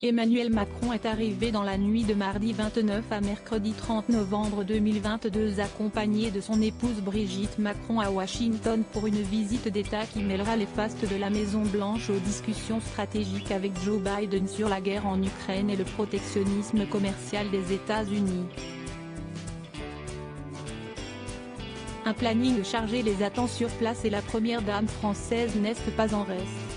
Emmanuel Macron est arrivé dans la nuit de mardi 29 à mercredi 30 novembre 2022 accompagné de son épouse Brigitte Macron à Washington pour une visite d'État qui mêlera les fastes de la Maison-Blanche aux discussions stratégiques avec Joe Biden sur la guerre en Ukraine et le protectionnisme commercial des États-Unis. Un planning chargé les attend sur place et la première dame française n'est pas en reste.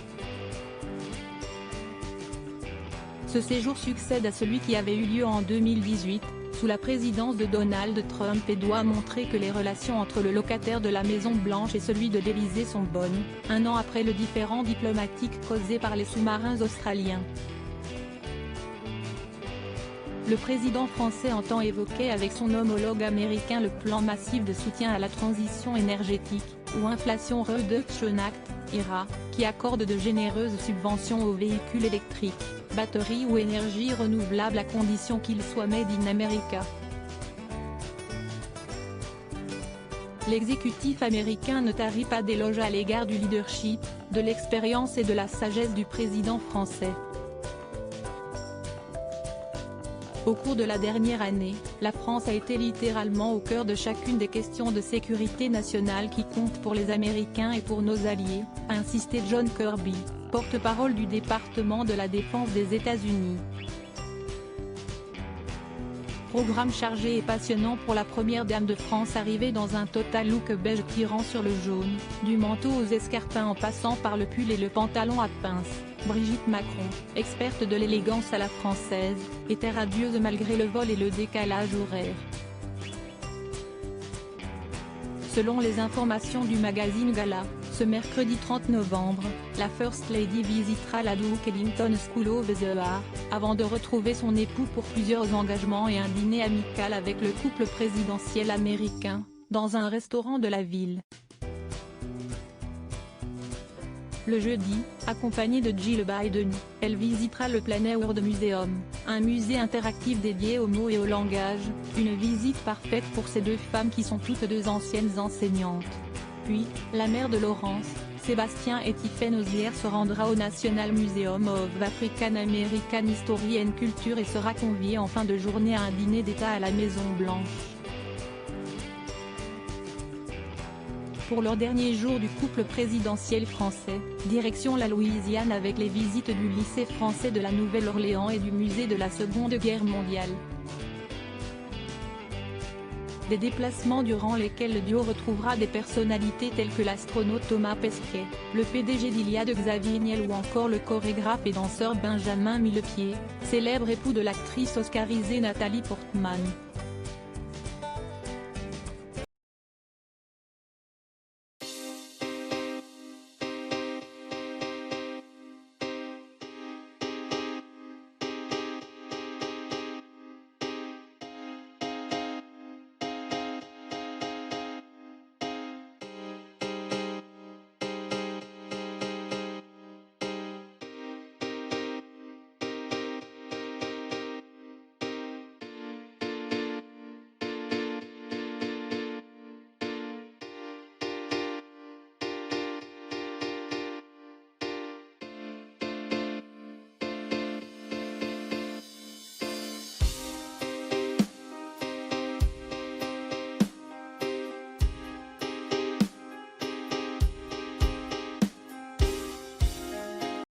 Ce séjour succède à celui qui avait eu lieu en 2018, sous la présidence de Donald Trump et doit montrer que les relations entre le locataire de la Maison-Blanche et celui de l'Élysée sont bonnes, un an après le différend diplomatique causé par les sous-marins australiens. Le président français entend évoquer avec son homologue américain le plan massif de soutien à la transition énergétique, ou Inflation Reduction Act, IRA, qui accorde de généreuses subventions aux véhicules électriques, batteries ou énergies renouvelables à condition qu'ils soient made in America. L'exécutif américain ne tarit pas d'éloges à l'égard du leadership, de l'expérience et de la sagesse du président français. Au cours de la dernière année, la France a été littéralement au cœur de chacune des questions de sécurité nationale qui comptent pour les Américains et pour nos alliés, a insisté John Kirby, porte-parole du département de la Défense des États-Unis. Programme chargé et passionnant pour la première dame de France arrivée dans un total look beige tirant sur le jaune, du manteau aux escarpins en passant par le pull et le pantalon à pinces. Brigitte Macron, experte de l'élégance à la française, était radieuse malgré le vol et le décalage horaire. Selon les informations du magazine Gala, ce mercredi 30 novembre, la First Lady visitera la Duke Ellington School of the Arts, avant de retrouver son époux pour plusieurs engagements et un dîner amical avec le couple présidentiel américain, dans un restaurant de la ville. Le jeudi, accompagnée de Jill Biden, elle visitera le Planet World Museum, un musée interactif dédié aux mots et au langage, une visite parfaite pour ces deux femmes qui sont toutes deux anciennes enseignantes. Puis, la mère de Laurence, Sébastien et Tiffany Ozier se rendra au National Museum of African American History and Culture et sera conviée en fin de journée à un dîner d'État à la Maison-Blanche. Pour leur dernier jour du couple présidentiel français, direction la Louisiane avec les visites du lycée français de la Nouvelle-Orléans et du musée de la Seconde Guerre mondiale. Des déplacements durant lesquels le duo retrouvera des personnalités telles que l'astronaute Thomas Pesquet, le PDG d'Iliade Xavier Niel ou encore le chorégraphe et danseur Benjamin Millepied, célèbre époux de l'actrice oscarisée Nathalie Portman.